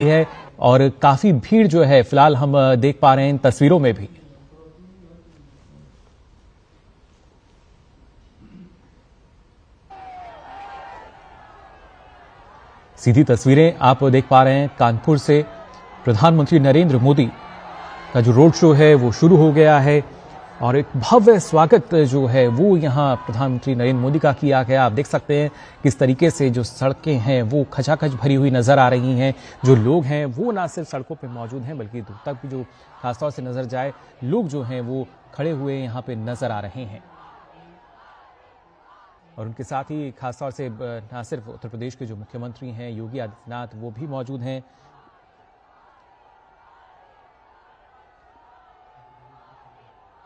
है और काफी भीड़ जो है फिलहाल हम देख पा रहे हैं इन तस्वीरों में भी। सीधी तस्वीरें आप देख पा रहे हैं कानपुर से। प्रधानमंत्री नरेंद्र मोदी का जो रोड शो है वो शुरू हो गया है और एक भव्य स्वागत जो है वो यहां प्रधानमंत्री नरेंद्र मोदी का किया गया। आप देख सकते हैं किस तरीके से जो सड़कें हैं वो खचाखच भरी हुई नजर आ रही हैं। जो लोग हैं वो ना सिर्फ सड़कों पे मौजूद हैं बल्कि दूर तक भी जो खासतौर से नजर जाए लोग जो हैं वो खड़े हुए यहाँ पे नजर आ रहे हैं। और उनके साथ ही खासतौर से न सिर्फ उत्तर प्रदेश के जो मुख्यमंत्री हैं योगी आदित्यनाथ वो भी मौजूद हैं।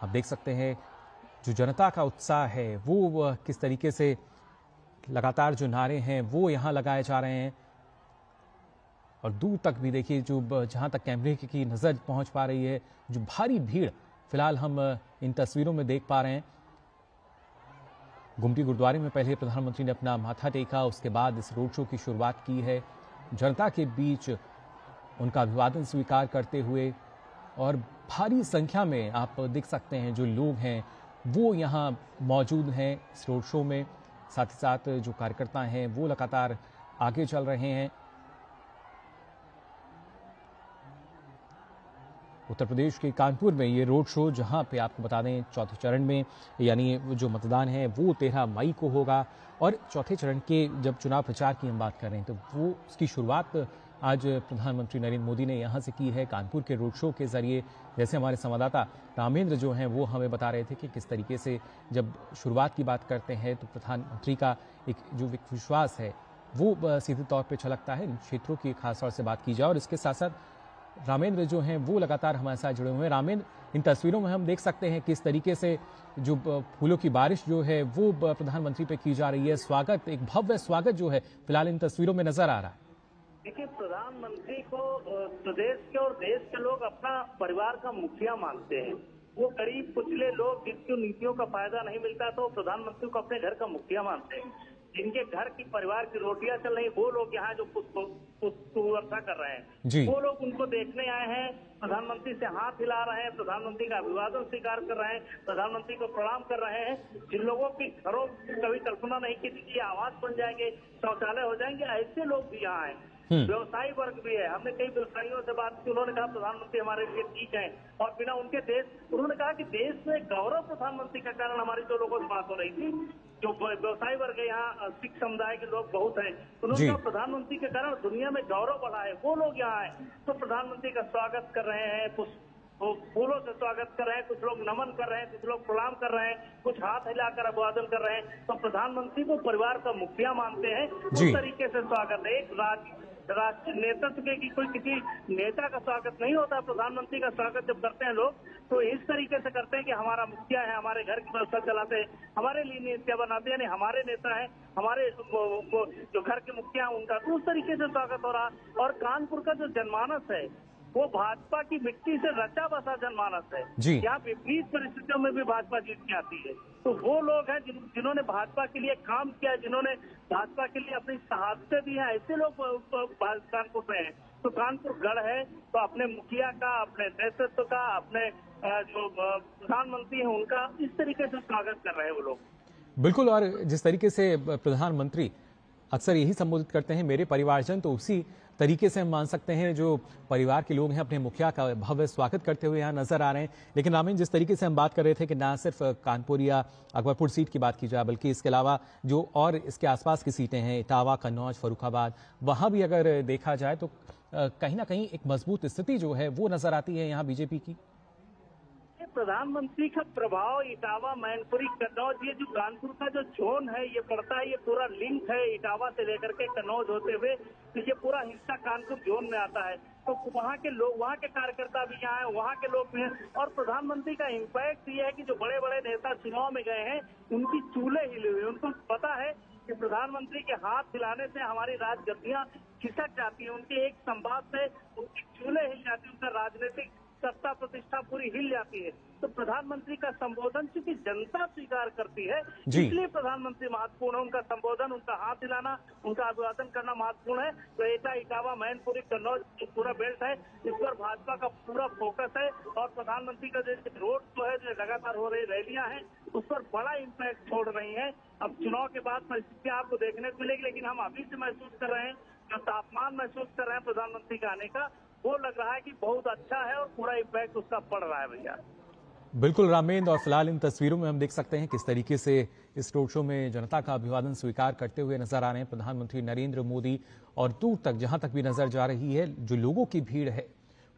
आप देख सकते हैं जो जनता का उत्साह है वो किस तरीके से लगातार जो नारे हैं वो यहां लगाए जा रहे हैं और दूर तक भी देखिए जो जहां तक कैमरे की नजर पहुंच पा रही है जो भारी भीड़ फिलहाल हम इन तस्वीरों में देख पा रहे हैं। गुमटी गुरुद्वारे में पहले प्रधानमंत्री ने अपना माथा टेका, उसके बाद इस रोड शो की शुरुआत की है। जनता के बीच उनका अभिवादन स्वीकार करते हुए और भारी संख्या में आप देख सकते हैं जो लोग हैं वो यहाँ मौजूद हैं इस रोड शो में। साथ ही साथ जो कार्यकर्ता हैं वो लगातार आगे चल रहे हैं। उत्तर प्रदेश के कानपुर में ये रोड शो, जहां पे आपको बता दें चौथे चरण में यानी जो मतदान है वो 13 मई को होगा और चौथे चरण के जब चुनाव प्रचार की हम बात कर रहे हैं तो वो उसकी शुरुआत आज प्रधानमंत्री नरेंद्र मोदी ने यहां से की है कानपुर के रोड शो के जरिए। जैसे हमारे संवाददाता रामेंद्र जो हैं वो हमें बता रहे थे कि किस तरीके से जब शुरुआत की बात करते हैं तो प्रधानमंत्री का एक जो विश्वास है वो सीधे तौर पर छलकता है। इन क्षेत्रों की खासतौर से बात की जाए और इसके साथ साथ रामेंद्र जो हैं वो लगातार हमारे साथ जुड़े हुए हैं। रामेंद्र, इन तस्वीरों में हम देख सकते हैं किस तरीके से जो फूलों की बारिश जो है वो प्रधानमंत्री पे की जा रही है। स्वागत, एक भव्य स्वागत जो है फिलहाल इन तस्वीरों में नजर आ रहा है। देखिए, प्रधानमंत्री को प्रदेश के और देश के लोग अपना परिवार का मुखिया मानते हैं। वो गरीब कुचले लोग जिनकी नीतियों का फायदा नहीं मिलता तो प्रधानमंत्री को अपने घर का मुखिया मानते हैं। जिनके घर की परिवार की रोटियां चल रही वो लोग यहाँ जो वर्षा कर रहे हैं वो लोग उनको देखने आए हैं। प्रधानमंत्री से हाथ हिला रहे हैं, प्रधानमंत्री का अभिवादन स्वीकार कर रहे हैं, प्रधानमंत्री को प्रणाम कर रहे हैं। जिन लोगों की घरों कभी कल्पना नहीं की थी आवास बन जाएंगे, शौचालय हो जाएंगे, ऐसे लोग भी यहाँ आए। व्यवसायी वर्ग भी है। हमने कई व्यवसायियों से बात की, उन्होंने कहा प्रधानमंत्री हमारे लिए ठीक है और बिना उनके देश, उन्होंने कहा कि देश में गौरव प्रधानमंत्री का कारण हमारी जो लोगों से बात हो रही थी, जो व्यवसायी वर्ग है यहाँ सिख समुदाय के लोग बहुत हैं, उन्होंने कहा प्रधानमंत्री के कारण दुनिया में गौरव बढ़ा है। वो लोग यहाँ आए तो प्रधानमंत्री का स्वागत कर रहे हैं, फूलों से स्वागत कर रहे हैं, कुछ लोग नमन कर रहे हैं, कुछ लोग प्रणाम कर रहे हैं, कुछ हाथ हिलाकर अभिवादन कर रहे हैं। तो प्रधानमंत्री को परिवार का मुखिया मानते हैं, उस तरीके से स्वागत है। एक राष्ट्रीय नेतृत्व की कोई किसी नेता का स्वागत नहीं होता। प्रधानमंत्री का स्वागत जब करते हैं लोग तो इस तरीके से करते हैं कि हमारा मुखिया है, हमारे घर की व्यवस्था चलाते हैं, हमारे लिए नीतियां बनाते हैं, यानी हमारे नेता है, हमारे जो घर के मुखिया है उनका, तो उस तरीके से स्वागत हो रहा। और कानपुर का जो जनमानस है वो भाजपा की मिट्टी से रचा बसा जनमानस है। यहाँ विपरीत परिस्थितियों में भी भाजपा जीत के आती है। तो वो लोग हैं जिन्होंने भाजपा के लिए काम किया, जिन्होंने भाजपा के लिए अपनी शहादतें दी हैं, ऐसे लोग कानपुर में हैं। तो कानपुर गढ़ है तो अपने मुखिया का, अपने नेतृत्व का, अपने जो प्रधानमंत्री है उनका इस तरीके से स्वागत कर रहे हैं वो लोग। बिल्कुल, और जिस तरीके से प्रधानमंत्री अक्सर यही संबोधित करते हैं मेरे परिवारजन, तो उसी तरीके से हम मान सकते हैं जो परिवार के लोग हैं अपने मुखिया का भव्य स्वागत करते हुए यहाँ नजर आ रहे हैं। लेकिन रामीन, जिस तरीके से हम बात कर रहे थे कि ना सिर्फ कानपुर या अकबरपुर सीट की बात की जाए बल्कि इसके अलावा जो और इसके आसपास की सीटें हैं इटावा, कन्नौज, फर्रुखाबाद, वहां भी अगर देखा जाए तो कहीं ना कहीं एक मजबूत स्थिति जो है वो नजर आती है यहाँ बीजेपी की। प्रधानमंत्री का प्रभाव इटावा, मैनपुरी, कन्नौज, ये जो कानपुर का जो जोन है ये पड़ता है, ये पूरा लिंक है इटावा से लेकर के कन्नौज होते हुए, तो ये पूरा हिस्सा कानपुर जोन में आता है। तो वहाँ के लोग, वहाँ के कार्यकर्ता भी यहाँ हैं, वहाँ के लोग भी हैं। और प्रधानमंत्री का इम्पैक्ट ये है कि जो बड़े बड़े नेता चुनाव में गए हैं उनकी चूल्हे हिले हुए, उनको पता है कि प्रधानमंत्री के हाथ हिलाने से हमारी राजगद्दियां खिसक जाती है, उनके एक संवाद से उनकी चूल्हे हिल जाती है, उनका राजनीतिक सत्ता प्रतिष्ठा पूरी हिल जाती है। तो प्रधानमंत्री का संबोधन चूंकि जनता स्वीकार करती है, इसलिए प्रधानमंत्री महत्वपूर्ण है। उनका संबोधन, उनका हाथ हिलाना, उनका अभिवादन करना महत्वपूर्ण है। तो एटा, इटावा, मैनपुरी, कन्नौज पूरा बेल्ट है, इस पर भाजपा का पूरा फोकस है। और प्रधानमंत्री का जो रोड शो है, जो लगातार हो रही रैलियां हैं, उस पर बड़ा इम्पैक्ट छोड़ रही है। अब चुनाव के बाद परिस्थितियां आपको देखने को मिलेगी, लेकिन हम अभी से महसूस कर रहे हैं, जो तापमान महसूस कर रहे हैं प्रधानमंत्री के आने का, वो लग रहा है कि बहुत अच्छा है और पूरा इम्पैक्ट उसका पड़ रहा है भैया। बिल्कुल रामेंद्र, और फिलहाल इन तस्वीरों में हम देख सकते हैं किस तरीके से इस रोड शो में जनता का अभिवादन स्वीकार करते हुए नजर आ रहे हैं प्रधानमंत्री नरेंद्र मोदी। और दूर तक जहां तक भी नजर जा रही है, जो लोगों की भीड़ है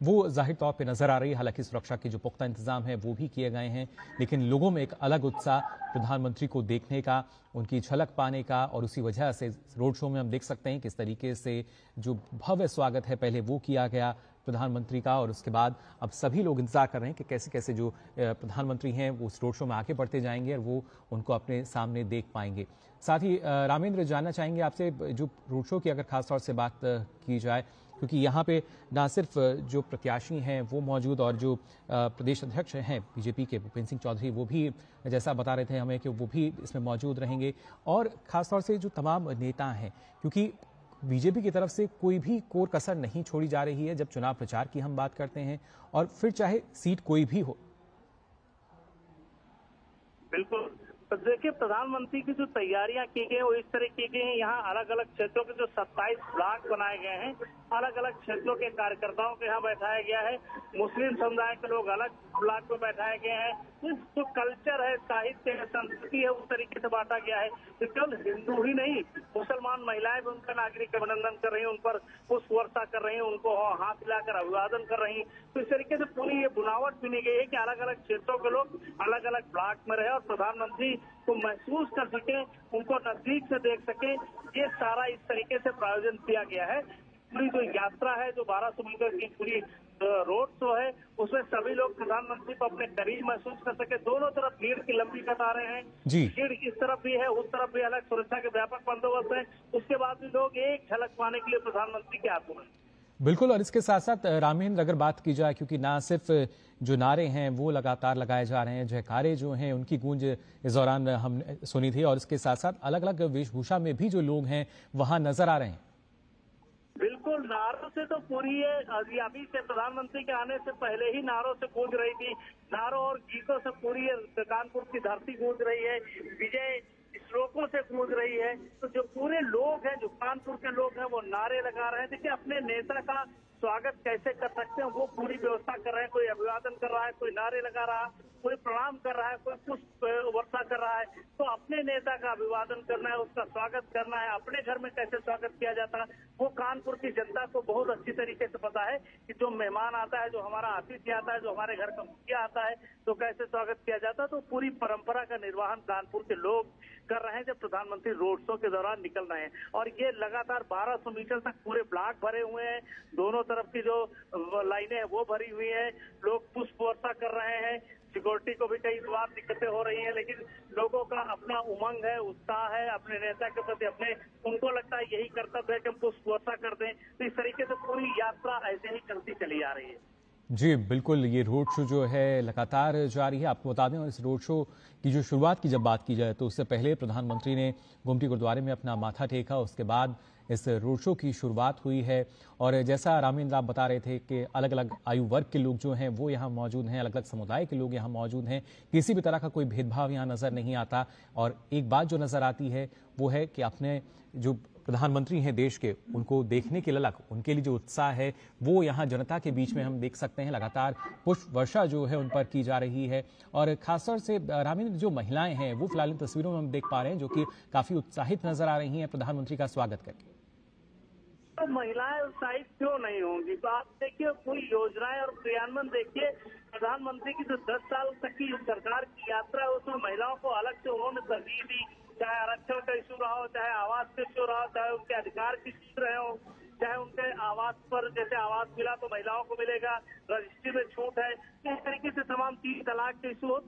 वो जाहिर तौर पे नजर आ रही है। हालांकि सुरक्षा के जो पुख्ता इंतजाम है वो भी किए गए हैं, लेकिन लोगों में एक अलग उत्साह प्रधानमंत्री को देखने का, उनकी झलक पाने का। और उसी वजह से रोड शो में हम देख सकते हैं किस तरीके से जो भव्य स्वागत है पहले वो किया गया प्रधानमंत्री का, और उसके बाद अब सभी लोग इंतजार कर रहे हैं कि कैसे कैसे जो प्रधानमंत्री हैं वो उस रोड शो में आगे बढ़ते जाएंगे और वो उनको अपने सामने देख पाएंगे। साथ ही रामेंद्र, जानना चाहेंगे आपसे, जो रोड शो की अगर खासतौर से बात की जाए, क्योंकि यहाँ पे ना सिर्फ जो प्रत्याशी हैं वो मौजूद, और जो प्रदेश अध्यक्ष हैं बीजेपी के भूपेंद्र सिंह चौधरी, वो भी जैसा बता रहे थे हमें कि वो भी इसमें मौजूद रहेंगे, और खासतौर से जो तमाम नेता हैं, क्योंकि बीजेपी की तरफ से कोई भी कोर कसर नहीं छोड़ी जा रही है जब चुनाव प्रचार की हम बात करते हैं, और फिर चाहे सीट कोई भी हो। बिल्कुल, तो देखिए प्रधानमंत्री की जो तैयारियां की गई वो इस तरह की गई हैं। यहाँ अलग अलग क्षेत्रों के जो 27 ब्लॉक बनाए गए हैं, अलग अलग क्षेत्रों के कार्यकर्ताओं को यहाँ बैठाया गया है। मुस्लिम समुदाय के लोग अलग ब्लॉक में बैठाए गए हैं। जो कल्चर है, साहित्य है, संस्कृति है, उस तरीके से बांटा गया है। तो केवल हिंदू ही नहीं, मुसलमान महिलाएं भी उनका नागरिक अभिनंदन कर रही हैं, उन पर पुष्प वर्षा कर रही हैं, उनको हाथ हिलाकर अभिवादन कर रही हैं। तो इस तरीके से पूरी ये बुनावट बनी गई है कि अलग अलग क्षेत्रों के लोग अलग अलग ब्लॉक में रहे और प्रधानमंत्री को महसूस कर सके, उनको नजदीक से देख सके। ये सारा इस तरीके से प्रायोजन किया गया है। पूरी जो यात्रा है, जो 1200 मीटर की पूरी रोड शो है, उसमें सभी लोग प्रधानमंत्री को अपने करीब महसूस कर सके। दोनों तरफ भीड़ की लंबी कतारें हैं, भीड़ इस तरफ भी है, उस तरफ भी अलग सुरक्षा के व्यापक बंदोबस्त है। उसके बाद भी लोग एक झलक पाने के लिए प्रधानमंत्री के आते हैं। बिल्कुल, और इसके साथ साथ रामेंद्र, अगर बात की जाए, क्योंकि ना सिर्फ जो नारे हैं वो लगातार लगाए जा रहे हैं, जयकारे जो हैं उनकी गूंज इस दौरान हमने सुनी थी, और इसके साथ साथ अलग अलग वेशभूषा में भी जो लोग हैं वहां नजर आ रहे हैं। बिल्कुल, नारों से तो पूरी ये अभी से प्रधानमंत्री के आने से पहले ही नारों से गूंज रही थी। नारों और गीतों से पूरी ये कानपुर की धरती गूंज रही है, विजय श्लोकों से गूंज रही है। तो जो पूरे लोग हैं, जो कानपुर के लोग हैं, वो नारे लगा रहे हैं। देखिए, अपने नेता का स्वागत कैसे कर सकते हैं वो पूरी व्यवस्था कर रहे हैं। कोई अभिवादन कर रहा है, कोई नारे लगा रहा है, कोई प्रणाम कर रहा है, कोई पुष्प वर्षा कर रहा है। तो अपने नेता का अभिवादन करना है, उसका स्वागत करना है, अपने घर में कैसे स्वागत किया जाता है वो कानपुर की जनता को बहुत अच्छी तरीके से पता है कि जो मेहमान आता है, जो हमारा अतिथि आता है, जो हमारे घर का मुखिया आता है, तो कैसे स्वागत किया जाता है। तो पूरी परंपरा का निर्वहन कानपुर के लोग कर रहे हैं जब प्रधानमंत्री रोड शो के दौरान निकल रहे हैं। और ये लगातार 1200 मीटर तक पूरे ब्लॉक भरे हुए हैं। दोनों तरफ की जो लाइनें हैं वो भरी हुई हैं। लोग पुष्प वर्षा कर रहे हैं। सिक्योरिटी को भी कई बार दिक्कतें हो रही हैं, लेकिन लोगों का अपना उमंग है, उत्साह है अपने नेता के प्रति। अपने उनको लगता है यही कर्तव्य है कि हम पुष्प वर्षा कर दें। तो इस तरीके से पूरी यात्रा ऐसे ही चलती चली आ रही है। जी बिल्कुल, ये रोड शो जो है लगातार जारी है। आपको बता दें, और इस रोड शो की जो शुरुआत की जब बात की जाए तो उससे पहले प्रधानमंत्री ने गोमती गुरुद्वारे में अपना माथा टेका, उसके बाद इस रोड शो की शुरुआत हुई है। और जैसा रामेंद्र आप बता रहे थे कि अलग अलग आयु वर्ग के लोग जो हैं वो यहाँ मौजूद हैं, अलग अलग समुदाय के लोग यहाँ मौजूद हैं, किसी भी तरह का कोई भेदभाव यहाँ नज़र नहीं आता। और एक बात जो नज़र आती है वो है कि अपने जो प्रधानमंत्री हैं देश के, उनको देखने की ललक, उनके लिए जो उत्साह है वो यहाँ जनता के बीच में हम देख सकते हैं। लगातार पुष्प वर्षा जो है उन पर की जा रही है। और खासतौर से रामेंद्र, जो महिलाएं हैं वो फिलहाल इन तस्वीरों में हम देख पा रहे हैं जो कि काफी उत्साहित नजर आ रही हैं प्रधानमंत्री का स्वागत करके। तो महिलाएं उत्साहित क्यों नहीं होंगी? तो आप देखिए, पूरी योजनाएं और क्रियान्वयन देखिए। प्रधानमंत्री की जो 10 साल तक की सरकार की यात्रा है उसमें महिलाओं को अलग से उन्होंने तरजीह दी। चाहे आरक्षण का इशू रहा हो, चाहे आवास का इशू रहा हो, चाहे उनके अधिकार की चीज रहे हो, चाहे उनके आवास पर जैसे आवास मिला तो महिलाओं को मिलेगा, रजिस्ट्री में छूट है, इस तरीके से तमाम 3 तलाक के इशू हो।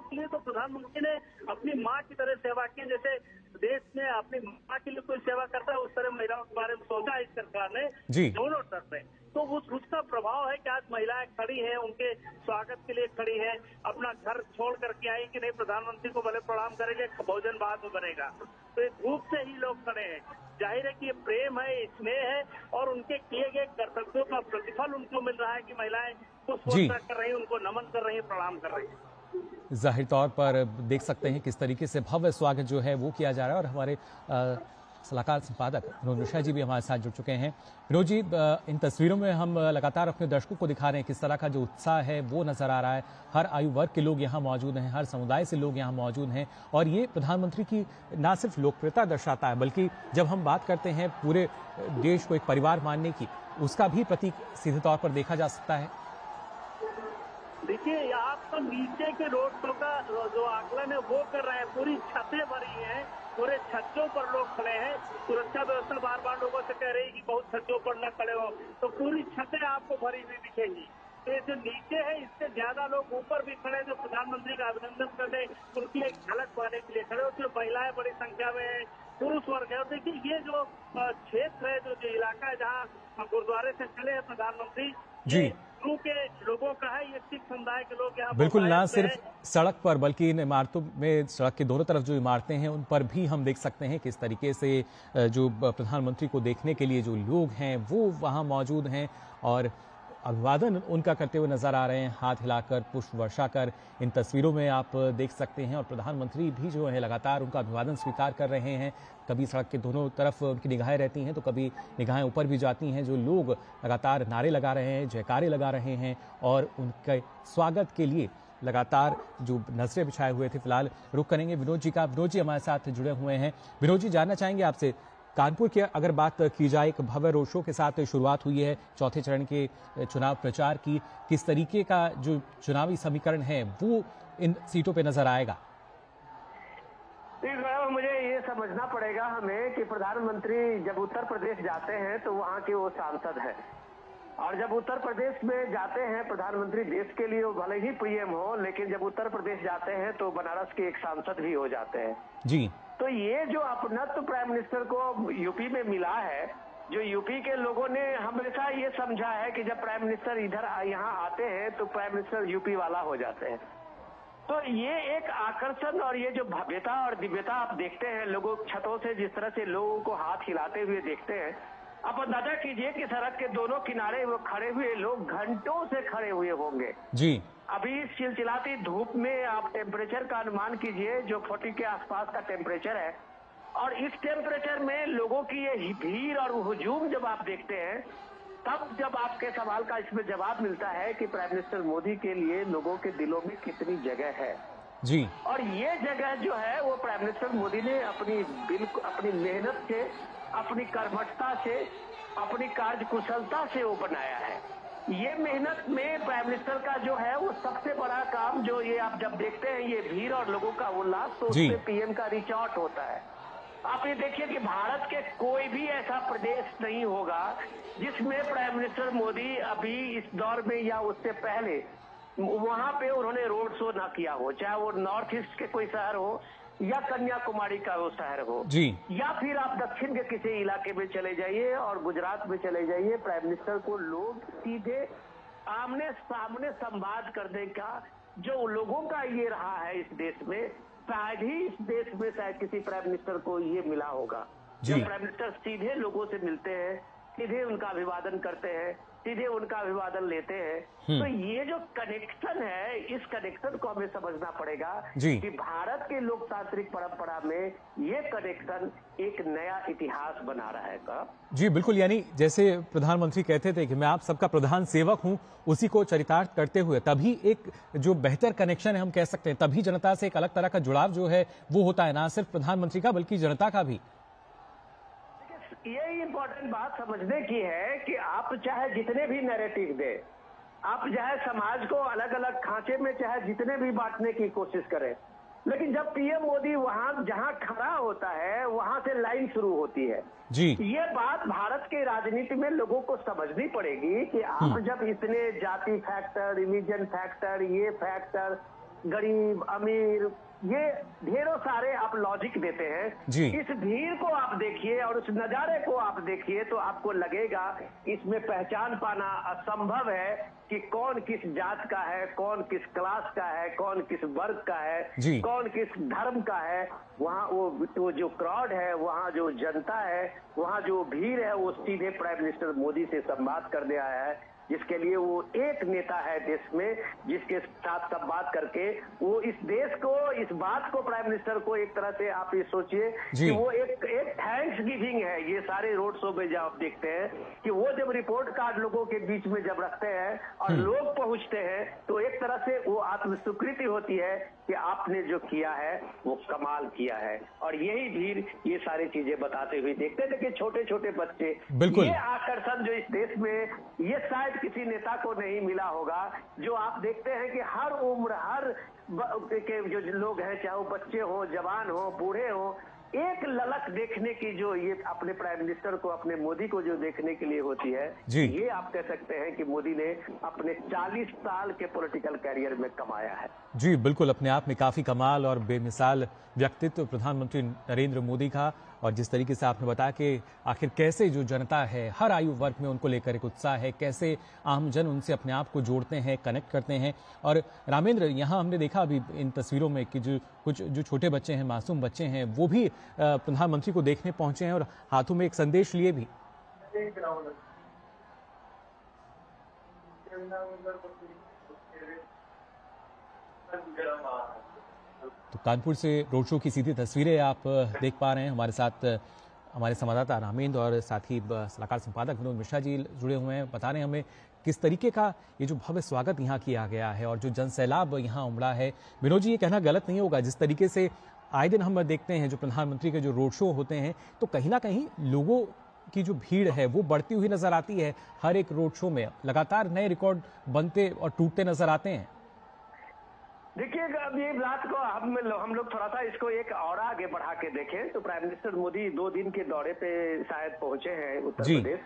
के लिए तो प्रधानमंत्री ने अपनी माँ की तरह सेवा की। जैसे देश में अपनी माँ के लिए कोई सेवा करता है, उस तरह महिलाओं के बारे में सोचा इस सरकार ने दोनों तरफ में। तो उसका प्रभाव है कि आज महिलाएं खड़ी हैं, उनके स्वागत के लिए खड़ी हैं, अपना घर छोड़ करके आई कि नहीं प्रधानमंत्री को भले प्रणाम करेंगे, भोजन बाद में बनेगा। तो ये धूप से ही लोग खड़े हैं। जाहिर है कि ये प्रेम है, स्नेह है और उनके किए गए कर्तव्यों का प्रतिफल उनको मिल रहा है कि महिलाएं पुष्प कर रही हैं, उनको नमन कर रही हैं, प्रणाम कर रही हैं। जाहिर तौर पर देख सकते हैं किस तरीके से भव्य स्वागत जो है वो किया जा रहा है और हमारे सलाहकार संपादक विनोद मिश्रा जी भी हमारे साथ जुड़ चुके हैं। विनोद जी, इन तस्वीरों में हम लगातार अपने दर्शकों को दिखा रहे हैं किस तरह का जो उत्साह है वो नजर आ रहा है। हर आयु वर्ग के लोग यहाँ मौजूद हैं, हर समुदाय से लोग यहाँ मौजूद हैं और ये प्रधानमंत्री की न सिर्फ लोकप्रियता दर्शाता है बल्कि जब हम बात करते हैं पूरे देश को एक परिवार मानने की, उसका भी प्रतीक सीधे तौर पर देखा जा सकता है। देखिए, आप तो नीचे के रोड शो का जो आकलन है वो कर रहे हैं, पूरी छतें भरी हैं, पूरे छज्जों पर लोग खड़े हैं। सुरक्षा व्यवस्था बार बार लोगों से कह रही है कि बहुत छज्जों पर न खड़े हो, तो पूरी छतें आपको भरी हुई दिखेंगी। तो ये जो नीचे है इससे ज्यादा लोग ऊपर भी खड़े जो प्रधानमंत्री का अभिनंदन करने, उनकी एक झलक पाने के लिए खड़े, उसमें महिलाएं बड़ी संख्या में है, पुरुष वर्ग है। और देखिए ये जो क्षेत्र है, जो इलाका है जहाँ गुरुद्वारे से चले हैं प्रधानमंत्री जी के लोगों का है, ये सिख समुदाय के लोग यहाँ बिल्कुल, ना सिर्फ सड़क पर बल्कि इन इमारतों में, सड़क के दोनों तरफ जो इमारतें हैं उन पर भी हम देख सकते हैं किस तरीके से जो प्रधानमंत्री को देखने के लिए जो लोग हैं वो वहां मौजूद हैं और अभिवादन उनका करते हुए नजर आ रहे हैं, हाथ हिलाकर, पुष्प वर्षा कर। इन तस्वीरों में आप देख सकते हैं और प्रधानमंत्री भी जो है लगातार उनका अभिवादन स्वीकार कर रहे हैं। कभी सड़क के दोनों तरफ उनकी निगाहें रहती हैं तो कभी निगाहें ऊपर भी जाती हैं। जो लोग लगातार नारे लगा रहे हैं, जयकारे लगा रहे हैं और उनके स्वागत के लिए लगातार जो नजरें बिछाए हुए थे। फिलहाल रुख करेंगे विनोद जी का। विनोद जी हमारे साथ जुड़े हुए हैं। विनोद जी, जानना चाहेंगे आपसे, कानपुर की अगर बात की जाए, एक भव्य रोड शो के साथ शुरुआत हुई है चौथे चरण के चुनाव प्रचार की। किस तरीके का जो चुनावी समीकरण है वो इन सीटों पे नजर आएगा? मुझे ये समझना पड़ेगा हमें कि प्रधानमंत्री जब उत्तर प्रदेश जाते हैं तो वहाँ के वो सांसद हैं, और जब उत्तर प्रदेश में जाते हैं प्रधानमंत्री, देश के लिए वो भले ही पीएम हो, लेकिन जब उत्तर प्रदेश जाते हैं तो बनारस के एक सांसद भी हो जाते हैं जी। तो ये जो अपनत्व प्राइम मिनिस्टर को यूपी में मिला है, जो यूपी के लोगों ने हमेशा ये समझा है कि जब प्राइम मिनिस्टर इधर यहाँ आते हैं तो प्राइम मिनिस्टर यूपी वाला हो जाते हैं। तो ये एक आकर्षण और ये जो भव्यता और दिव्यता आप देखते हैं, लोगों छतों से जिस तरह से लोगों को हाथ हिलाते हुए देखते हैं, आप अंदाजा कीजिए कि सड़क के दोनों किनारे वो खड़े हुए लोग घंटों से खड़े हुए होंगे जी। अभी इस चिलचिलाती धूप में आप टेम्परेचर का अनुमान कीजिए, जो 40 के आसपास का टेम्परेचर है, और इस टेम्परेचर में लोगों की ये भीड़ और हुजूम जब आप देखते हैं, तब जब आपके सवाल का इसमें जवाब मिलता है कि प्राइम मिनिस्टर मोदी के लिए लोगों के दिलों में कितनी जगह है जी। और ये जगह जो है वो प्राइम मिनिस्टर मोदी ने अपनी मेहनत से, अपनी कर्मठता से, अपनी कार्यकुशलता से वो बनाया है। ये मेहनत में प्राइम मिनिस्टर का जो है वो सबसे बड़ा काम, जो ये आप जब देखते हैं ये भीड़ और लोगों का उल्लास, तो उसमें पीएम का रीच आउट होता है। आप ये देखिए कि भारत के कोई भी ऐसा प्रदेश नहीं होगा जिसमें प्राइम मिनिस्टर मोदी अभी इस दौर में या उससे पहले वहां पे उन्होंने रोड शो ना किया हो, चाहे वो नॉर्थ ईस्ट के कोई शहर हो या कन्याकुमारी का वो शहर हो जी, या फिर आप दक्षिण के किसी इलाके में चले जाइए और गुजरात में चले जाइए, प्राइम मिनिस्टर को लोग सीधे आमने सामने संवाद करने का जो लोगों का ये रहा है इस देश में, शायद ही इस देश में शायद किसी प्राइम मिनिस्टर को ये मिला होगा। जब प्राइम मिनिस्टर सीधे लोगों से मिलते हैं, सीधे उनका अभिवादन करते हैं, सीधे उनका अभिवादन लेते हैं, तो ये जो कनेक्शन है, इस कनेक्शन को हमें समझना पड़ेगा कि भारत के लोकतांत्रिक परंपरा में ये कनेक्शन एक नया इतिहास बना रहा है जी। बिल्कुल, यानी जैसे प्रधानमंत्री कहते थे कि मैं आप सबका प्रधान सेवक हूं, उसी को चरितार्थ करते हुए तभी एक जो बेहतर कनेक्शन है हम कह सकते हैं, तभी जनता से एक अलग तरह का जुड़ाव जो है वो होता है, ना सिर्फ प्रधानमंत्री का बल्कि जनता का भी। ये इम्पोर्टेंट बात समझने की है कि आप चाहे जितने भी नैरेटिव दे, आप चाहे समाज को अलग अलग खांचे में चाहे जितने भी बांटने की कोशिश करें, लेकिन जब पीएम मोदी वहां जहां खड़ा होता है वहां से लाइन शुरू होती है जी। ये बात भारत के राजनीति में लोगों को समझनी पड़ेगी कि आप जब इतने जाति फैक्टर, रिलीजन फैक्टर, ये फैक्टर, गरीब अमीर, ये ढेरों सारे आप लॉजिक देते हैं। जी। इस भीड़ को आप देखिए और उस नजारे को आप देखिए तो आपको लगेगा इसमें पहचान पाना असंभव है कि कौन किस जात का है, कौन किस क्लास का है, कौन किस वर्ग का है, जी। कौन किस धर्म का है। वहाँ वो जो क्राउड है, वहाँ जो जनता है, वहाँ जो भीड़ है, वो सीधे प्राइम मिनिस्टर मोदी से संवाद करने आया है, जिसके लिए वो एक नेता है देश में, जिसके साथ संवाद करके वो इस देश को, इस बात को, प्राइम मिनिस्टर को एक तरह से आप ये सोचिए कि वो एक थैंक्स गिविंग है। ये सारे रोड शो में जब आप देखते हैं कि वो जब रिपोर्ट कार्ड लोगों के बीच में जब रखते हैं और लोग पहुंचते हैं तो एक तरह से वो आत्मस्वीकृति होती है कि आपने जो किया है वो कमाल किया है। और यही भीड़ ये सारी चीजें बताते हुए देखते थे कि छोटे छोटे बच्चे, ये आकर्षण जो इस देश में, ये शायद किसी नेता को नहीं मिला होगा। जो आप देखते हैं कि हर उम्र, हर के जो लोग हैं, चाहे वो बच्चे हो, जवान हो, बूढ़े हो, एक ललक देखने की जो ये अपने प्राइम मिनिस्टर को, अपने मोदी को जो देखने के लिए होती है, ये आप कह सकते हैं कि मोदी ने अपने 40 साल के पॉलिटिकल कैरियर में कमाया है। जी बिल्कुल, अपने आप में काफी कमाल और बेमिसाल व्यक्तित्व प्रधानमंत्री नरेंद्र मोदी का। और जिस तरीके से आपने बताया कि आखिर कैसे जो जनता है, हर आयु वर्ग में उनको लेकर एक उत्साह है, कैसे आमजन उनसे अपने आप को जोड़ते हैं, कनेक्ट करते हैं। और रामेंद्र, यहाँ हमने देखा अभी इन तस्वीरों में कि कुछ जो छोटे बच्चे हैं, मासूम बच्चे हैं, वो भी प्रधानमंत्री को देखने पहुंचे हैं और हाथों में एक संदेश लिए भी। तो कानपुर से रोड शो की सीधी तस्वीरें आप देख पा रहे हैं। हमारे साथ हमारे संवाददाता रामेंद्र और साथ ही सलाहकार संपादक विनोद मिश्रा जी जुड़े हुए हैं, बता रहे हैं हमें किस तरीके का ये जो भव्य स्वागत यहाँ किया गया है और जो जनसैलाब यहाँ उमड़ा है। विनोद जी, ये कहना गलत नहीं होगा, जिस तरीके से आए दिन हम देखते हैं जो प्रधानमंत्री के जो रोड शो होते हैं, तो कहीं ना कहीं लोगों की जो भीड़ है वो बढ़ती हुई नजर आती है। हर एक रोड शो में लगातार नए रिकॉर्ड बनते और टूटते नजर आते हैं। देखिए, अब ये बात को हम लोग थोड़ा सा इसको एक और आगे बढ़ा के देखें तो प्राइम मिनिस्टर मोदी 2 दिन के दौरे पे शायद पहुंचे हैं उत्तर प्रदेश,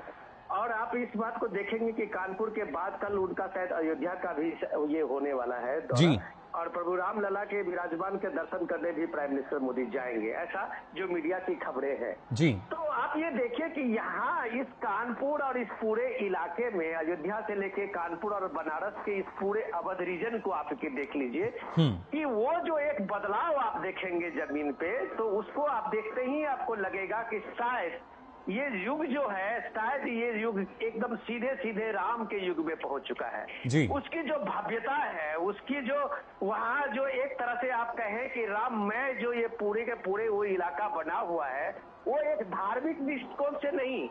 और आप इस बात को देखेंगे कि कानपुर के बाद कल उनका शायद अयोध्या का भी ये होने वाला है दौरा, और प्रभु राम लला के विराजमान के दर्शन करने भी प्राइम मिनिस्टर मोदी जाएंगे, ऐसा जो मीडिया की खबरें हैं। जी। तो आप ये देखिए कि यहाँ इस कानपुर और इस पूरे इलाके में, अयोध्या से लेके कानपुर और बनारस के इस पूरे अवध रीजन को आप देख लीजिए कि वो जो एक बदलाव आप देखेंगे जमीन पे, तो उसको आप देखते ही आपको लगेगा कि शायद ये युग जो है, शायद ये युग एकदम सीधे सीधे राम के युग में पहुंच चुका है। जी। उसकी जो भव्यता है, उसकी जो वहाँ जो एक तरह से आप कहें कि राममय जो ये पूरे के पूरे वो इलाका बना हुआ है, वो एक धार्मिक दृष्टिकोण से नहीं,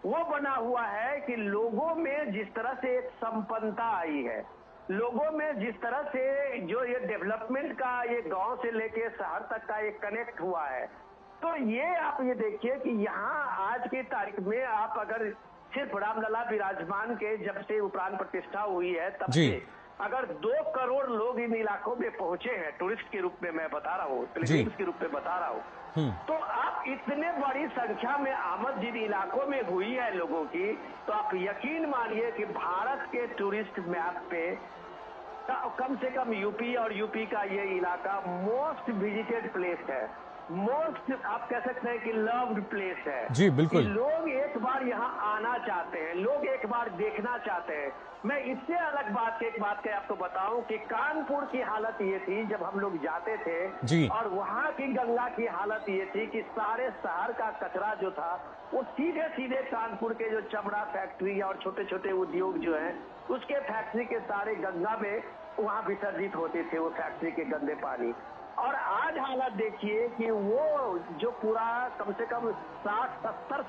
वो बना हुआ है कि लोगों में जिस तरह से एक संपन्नता आई है, लोगों में जिस तरह से जो ये डेवलपमेंट का, ये गांव से लेके शहर तक का एक कनेक्ट हुआ है, तो ये आप ये देखिए कि यहाँ आज की तारीख में आप अगर सिर्फ रामलला विराजमान के जब से प्राण प्रतिष्ठा हुई है तब से अगर 2 करोड़ लोग इन इलाकों में पहुंचे हैं, टूरिस्ट के रूप में मैं बता रहा हूँ, पिलग्रिम्स के रूप में बता रहा हूँ, तो आप इतने बड़ी संख्या में आमद जिन इलाकों में हुई है लोगों की, तो आप यकीन मानिए कि भारत के टूरिस्ट मैप पे कम से कम यूपी और यूपी का ये इलाका मोस्ट विजिटेड प्लेस है, मोस्ट आप कह सकते हैं कि लव्ड प्लेस है। जी बिल्कुल। लोग एक बार यहाँ आना चाहते हैं, लोग एक बार देखना चाहते हैं। मैं इससे अलग एक बात आपको बताऊं कि कानपुर की हालत ये थी जब हम लोग जाते थे जी। और वहाँ की गंगा की हालत ये थी कि सारे शहर का कचरा जो था वो सीधे सीधे कानपुर के जो चमड़ा फैक्ट्री और छोटे छोटे उद्योग जो हैं उसके फैक्ट्री के सारे गंगा में वहाँ विसर्जित होते थे वो फैक्ट्री के गंदे पानी। और आज हालत देखिए कि वो जो पूरा कम से कम 60-70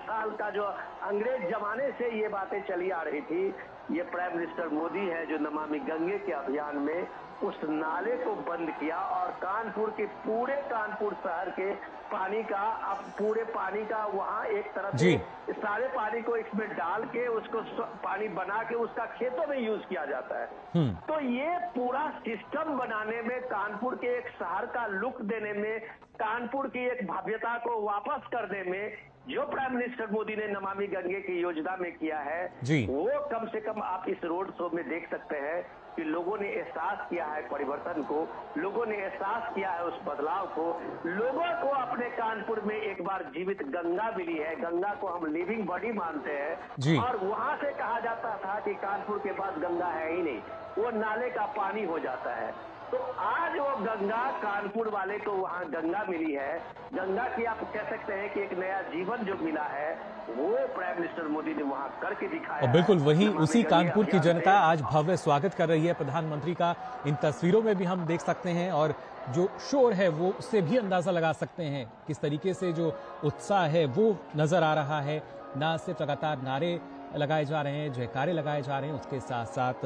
साल का जो अंग्रेज जमाने से ये बातें चली आ रही थी, ये प्राइम मिनिस्टर मोदी है जो नमामि गंगे के अभियान में उस नाले को बंद किया और कानपुर के पूरे कानपुर शहर के पानी का, अब पूरे पानी का वहाँ एक तरफ से सारे पानी को इसमें डाल के उसको पानी बना के उसका खेतों में यूज किया जाता है। तो ये पूरा सिस्टम बनाने में, कानपुर के एक शहर का लुक देने में, कानपुर की एक भव्यता को वापस करने में जो प्राइम मिनिस्टर मोदी ने नमामि गंगे की योजना में किया है जी। वो कम से कम आप इस रोड शो में देख सकते हैं कि लोगों ने एहसास किया है परिवर्तन को, लोगों ने एहसास किया है उस बदलाव को। लोगों को अपने कानपुर में एक बार जीवित गंगा मिली है, गंगा को हम लिविंग बॉडी मानते जी। हैं, और वहां से कहा जाता था कि कानपुर के पास गंगा है ही नहीं, वो नाले का पानी हो जाता है। तो आज वो गंगा कानपुर वाले को वहाँ गंगा मिली है, गंगा की आप कह सकते हैं कि एक नया जीवन जो मिला है वो प्राइम मिनिस्टर मोदी ने वहाँ करके दिखाया। और बिल्कुल वही नमामि उसी गंगे कानपुर की अभियान जनता में आज भव्य स्वागत कर रही है प्रधानमंत्री का। इन तस्वीरों में भी हम देख सकते हैं और जो शोर है वो उससे भी अंदाजा लगा सकते हैं किस तरीके से जो उत्साह है वो नजर आ रहा है। ना सिर्फ लगातार नारे लगाए जा रहे हैं, जयकारे लगाए जा रहे हैं, उसके साथ साथ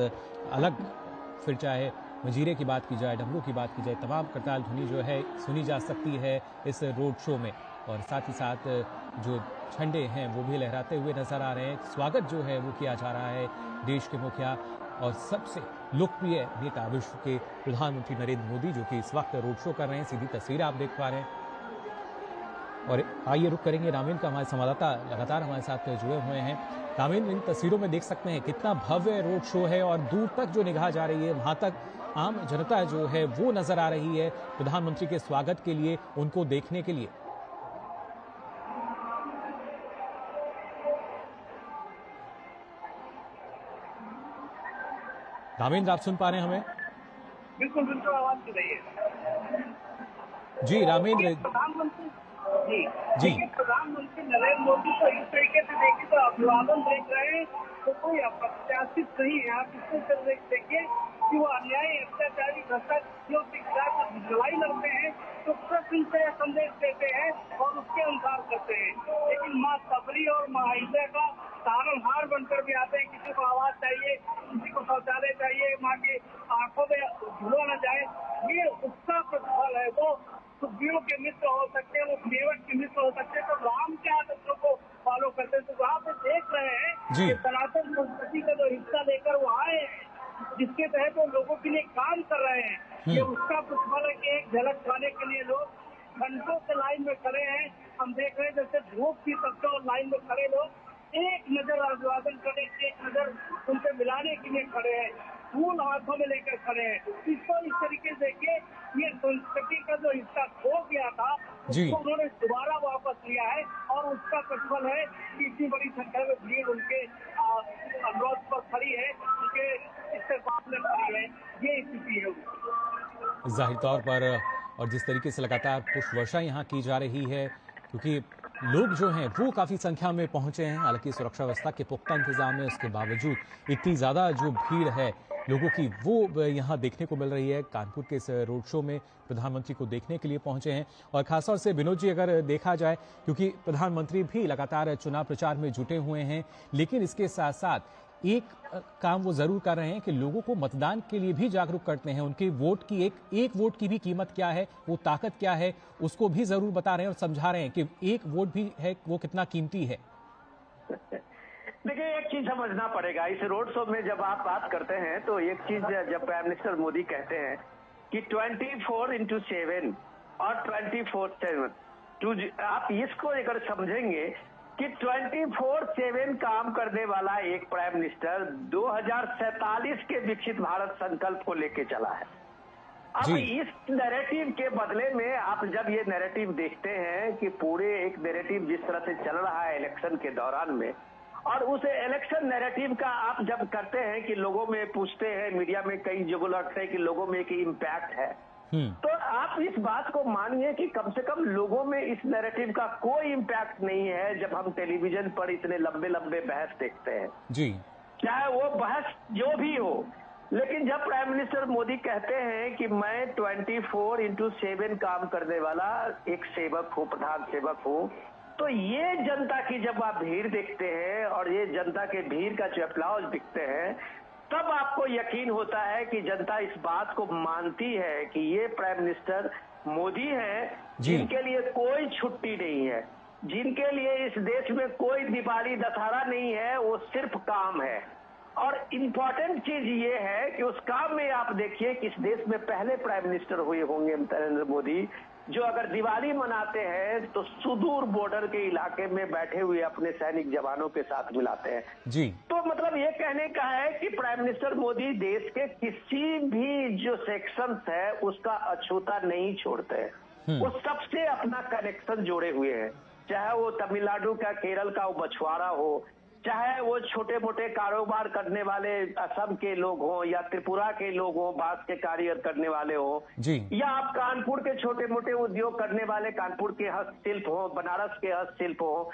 अलग फिर चाहे मंजीरे की बात की जाए, डमरू की बात की जाए, तमाम करताल ध्वनि जो है सुनी जा सकती है इस रोड शो में। और साथ ही साथ जो झंडे हैं वो भी लहराते हुए नजर आ रहे हैं। स्वागत जो है वो किया जा रहा है देश के मुखिया और सबसे लोकप्रिय नेता विश्व के प्रधानमंत्री नरेंद्र मोदी, जो कि इस वक्त रोड शो कर रहे हैं। सीधी तस्वीर आप देख पा रहे हैं। और आइए रुक करेंगे रामीन का, हमारे संवाददाता लगातार हमारे साथ जुड़े हुए हैं। रामीन, इन तस्वीरों में देख सकते हैं कितना भव्य रोड शो है और दूर तक जो निगाह जा रही है वहां तक आम जनता जो है वो नजर आ रही है प्रधानमंत्री के स्वागत के लिए, उनको देखने के लिए। रामेंद्र, आप सुन पा रहे हैं हमें? बिल्कुल बिल्कुल आवाज सुन रही है जी रामेंद्र प्रधानमंत्री जी। जी। देखिए, प्रधानमंत्री नरेंद्र मोदी को इस तरीके से देखिए तो अभिवादन देख रहे हैं तो कोई अप्रत्याशित नहीं है। आप इसको देखिए कि वो अन्यायी, अत्याचारी, भ्रष्टाचारियों के खिलाफ लड़ाई लड़ते हैं तो प्रश्न से संदेश देते हैं और उसके अनुसार करते हैं। लेकिन माँ सबरी और माँ अहिल्या का तारणहार बनकर भी आते हैं। किसी को आवाज चाहिए, किसी को शौचालय चाहिए, माँ की आंखों में धुआं न जाए, ये उसका प्रतिफल है। वो सुखबीरों के मित्र हो सकते हैं, वो मेवट के मित्र हो सकते हैं, तो राम के आदर्शों को फॉलो करते हैं। तो वहाँ पे देख रहे हैं जी। कि सनातन संस्कृति का जो हिस्सा लेकर वो आए हैं, जिसके तहत वो लोगों के लिए काम कर रहे हैं, ये उसका प्रतिफल है कि एक झलक पाने के लिए लोग घंटों से लाइन में खड़े हैं। हम देख रहे हैं जैसे धूप की तपते और लाइन में खड़े लोग एक नजर अभिवादन करने, एक नजर उनसे मिलाने के लिए खड़े हैं, फूल हाथों में लेकर खड़े हैं। इसको इस तरीके से देखिए, ये संस्कृति का जो हिस्सा खो गया था उसको उन्होंने दोबारा वापस लिया है और उसका प्रतिफल है कि इतनी बड़ी संख्या में भीड़ उनके अनुरोध पर खड़ी है, उनके इस्तेमाल में खड़ी है। ये स्थिति है जाहिर तौर पर। और जिस तरीके से लगातार पुष्प वर्षा यहाँ की जा रही है, क्योंकि लोग जो हैं वो काफ़ी संख्या में पहुंचे हैं। हालांकि सुरक्षा व्यवस्था के पुख्ता इंतजाम है, उसके बावजूद इतनी ज़्यादा जो भीड़ है लोगों की वो यहाँ देखने को मिल रही है। कानपुर के इस रोड शो में प्रधानमंत्री को देखने के लिए पहुंचे हैं। और खासतौर से विनोद जी, अगर देखा जाए, क्योंकि प्रधानमंत्री भी लगातार चुनाव प्रचार में जुटे हुए हैं, लेकिन इसके साथ साथ एक काम वो जरूर कर रहे हैं कि लोगों को मतदान के लिए भी जागरूक करते हैं। उनके वोट की एक वोट की भी कीमत क्या है, वो ताकत क्या है, उसको भी जरूर बता रहे हैं और समझा रहे हैं कि एक वोट भी है वो कितना कीमती है। देखिए, एक चीज समझना पड़ेगा इस रोड शो में। जब आप बात करते हैं तो एक चीज, जब प्राइम मिनिस्टर मोदी कहते हैं कि 24/7 और 24/7, आप इसको अगर समझेंगे कि 24/7 काम करने वाला एक प्राइम मिनिस्टर 2047 के विकसित भारत संकल्प को लेके चला है। अब इस नैरेटिव के बदले में आप जब ये नैरेटिव देखते हैं कि पूरे एक नैरेटिव जिस तरह से चल रहा है इलेक्शन के दौरान में, और उस इलेक्शन नैरेटिव का आप जब करते हैं कि लोगों में पूछते हैं, मीडिया में कई जगह लगता है कि लोगों में एक इम्पैक्ट है, तो आप इस बात को मानिए कि कम से कम लोगों में इस नैरेटिव का कोई इम्पैक्ट नहीं है। जब हम टेलीविजन पर इतने लंबे लंबे बहस देखते हैं जी, चाहे वो बहस जो भी हो, लेकिन जब प्राइम मिनिस्टर मोदी कहते हैं कि मैं 24/7 काम करने वाला एक सेवक हूँ, प्रधान सेवक हूँ, तो ये जनता की जब आप भीड़ देखते हैं और ये जनता के भीड़ का जो अप्लाउज दिखते हैं, तब आपको यकीन होता है कि जनता इस बात को मानती है कि ये प्राइम मिनिस्टर मोदी हैं, जिनके लिए कोई छुट्टी नहीं है, जिनके लिए इस देश में कोई दिवाली दशहरा नहीं है, वो सिर्फ काम है। और इम्पोर्टेंट चीज ये है कि उस काम में आप देखिए कि इस देश में पहले प्राइम मिनिस्टर हुए होंगे नरेंद्र मोदी जो अगर दिवाली मनाते हैं तो सुदूर बॉर्डर के इलाके में बैठे हुए अपने सैनिक जवानों के साथ मिलाते हैं। जी। तो मतलब ये कहने का है कि प्राइम मिनिस्टर मोदी देश के किसी भी जो सेक्शंस है उसका अछूता नहीं छोड़ते हैं। वो सबसे अपना कनेक्शन जोड़े हुए हैं, चाहे वो तमिलनाडु का, केरल का वो मछुआरा हो, चाहे वो छोटे मोटे कारोबार करने वाले असम के लोग हों या त्रिपुरा के लोग हों, बांस के कार्य करने वाले हों, या आप कानपुर के छोटे मोटे उद्योग करने वाले कानपुर के हस्तशिल्प हो, बनारस के हस्तशिल्प हो,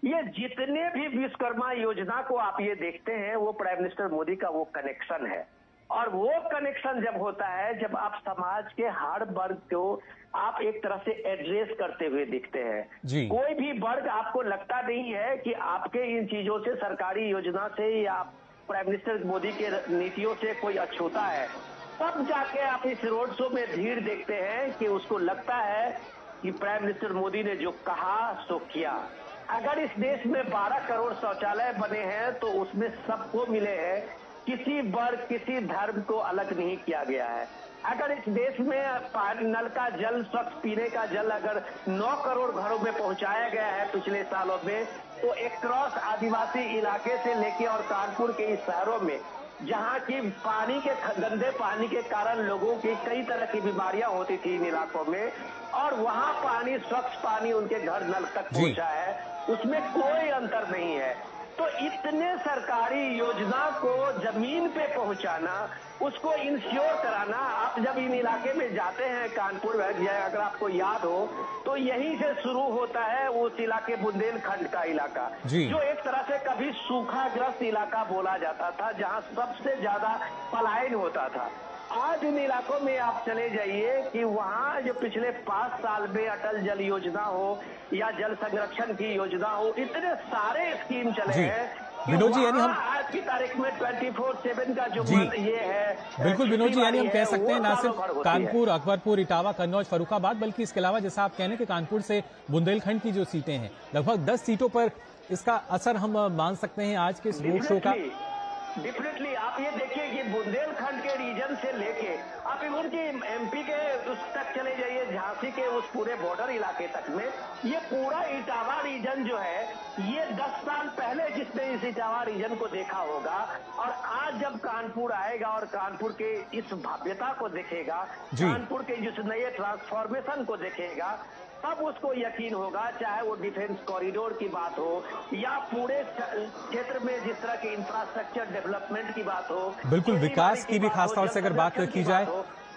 ये जितने भी विश्वकर्मा योजना को आप ये देखते हैं वो प्राइम मिनिस्टर मोदी का वो कनेक्शन है। और वो कनेक्शन जब होता है जब आप समाज के हर वर्ग को आप एक तरह से एड्रेस करते हुए दिखते हैं। कोई भी वर्ग आपको लगता नहीं है कि आपके इन चीजों से, सरकारी योजना से या प्राइम मिनिस्टर मोदी के नीतियों से कोई अछूता है। तब जाके आप इस रोड शो में भीड़ देखते हैं कि उसको लगता है कि प्राइम मिनिस्टर मोदी ने जो कहा सो किया। अगर इस देश में 12 करोड़ शौचालय बने हैं तो उसमें सबको मिले हैं, किसी वर्ग, किसी धर्म को अलग नहीं किया गया है। अगर इस देश में नल का जल, स्वच्छ पीने का जल अगर 9 करोड़ घरों में पहुंचाया गया है पिछले सालों में, तो एक क्रॉस आदिवासी इलाके से लेके और कानपुर के इस शहरों में जहां की पानी के गंदे पानी के कारण लोगों की कई तरह की बीमारियां होती थी इन इलाकों में, और वहां पानी, स्वच्छ पानी उनके घर नल तक पहुंचा है, उसमें कोई अंतर नहीं है। तो इतने सरकारी योजना को जमीन पे पहुंचाना, उसको इंश्योर कराना, आप जब इन इलाके में जाते हैं कानपुर में, अगर आपको याद हो तो यहीं से शुरू होता है उस इलाके बुंदेलखंड का इलाका, जो एक तरह से कभी सूखाग्रस्त इलाका बोला जाता था, जहां सबसे ज्यादा पलायन होता था। आज इन इलाकों में आप चले जाइए कि वहाँ जो पिछले 5 साल में अटल जल योजना हो या जल संरक्षण की योजना हो, इतने सारे स्कीम चले हैं। विनोद जी, यानी हम आज की तारीख में 24/7 का जो ये है, बिल्कुल विनोद जी, यानी हम कह सकते हैं ना सिर्फ कानपुर, अकबरपुर, इटावा, कन्नौज, फर्रुखाबाद, बल्कि इसके अलावा जैसा आप कहने कि कानपुर से बुंदेलखंड की जो सीटें हैं, लगभग 10 सीटों पर इसका असर हम मान सकते हैं आज के इस रोड शो का। डेफिनेटली आप ये देखिए कि बुंदेलखंड के रीजन से लेके आप इवन की एमपी के उस तक चले जाइए, झांसी के उस पूरे बॉर्डर इलाके तक में, ये पूरा इटावा रीजन जो है, ये 10 साल पहले जिसने इस इटावा रीजन को देखा होगा, और आज जब कानपुर आएगा और कानपुर के इस भव्यता को देखेगा, कानपुर के जिस नए ट्रांसफॉर्मेशन को देखेगा, तब उसको यकीन होगा, चाहे वो डिफेंस कॉरिडोर की बात हो या पूरे क्षेत्र में जिस तरह के इंफ्रास्ट्रक्चर डेवलपमेंट की बात हो, बिल्कुल विकास की भी खासतौर से अगर बात की जाए।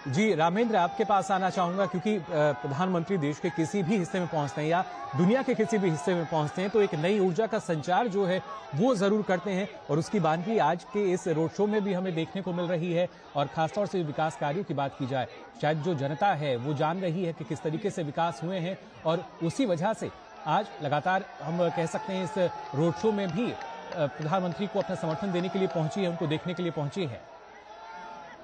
जी रामेंद्र, आपके पास आना चाहूंगा, क्योंकि प्रधानमंत्री देश के किसी भी हिस्से में पहुंचते हैं या दुनिया के किसी भी हिस्से में पहुंचते हैं तो एक नई ऊर्जा का संचार जो है वो जरूर करते हैं, और उसकी बानगी आज के इस रोड शो में भी हमें देखने को मिल रही है। और खासतौर से विकास कार्यों की बात की जाए, शायद जो जनता है वो जान रही है कि किस तरीके से विकास हुए हैं, और उसी वजह से आज लगातार हम कह सकते हैं इस रोड शो में भी प्रधानमंत्री को अपना समर्थन देने के लिए पहुंची है, उनको देखने के लिए पहुंची है।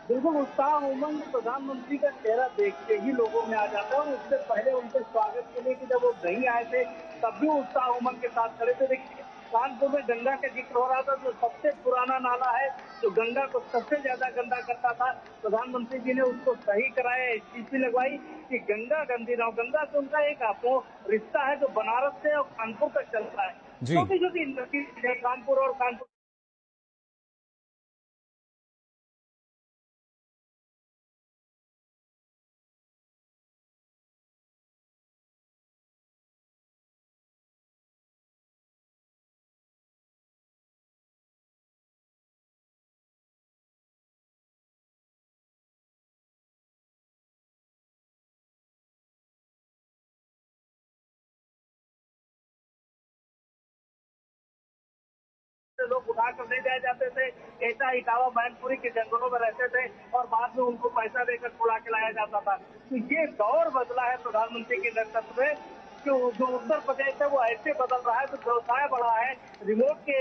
बिल्कुल उत्साह, उमंग प्रधानमंत्री का चेहरा देखते ही लोगों में आ जाता है। और उससे पहले उनके स्वागत के लिए कि जब वो नहीं आए थे तब भी उत्साह उमंग के साथ खड़े थे। देखिए कानपुर में गंगा का जिक्र हो रहा था, जो सबसे पुराना नाला है, जो गंगा को सबसे ज्यादा गंदा करता था, प्रधानमंत्री जी ने उसको सही कराया, एसटीपी लगवाई कि गंगा गंदी ना हो। गंगा से उनका एक आपको रिश्ता है जो बनारस से और कानपुर तक चलता है। छोटी छोटी इंडस्ट्री है कानपुर, और कानपुर लोग उठा कर ले जाए जाते थे। ऐसा इटावा मैनपुरी के जंगलों में रहते थे और बाद में उनको पैसा देकर छुड़ा के लाया जाता था। तो ये दौर बदला है प्रधानमंत्री के नेतृत्व में, जो उत्तर प्रदेश है वो ऐसे बदल रहा है। तो व्यवसाय बढ़ा है, रिमोट के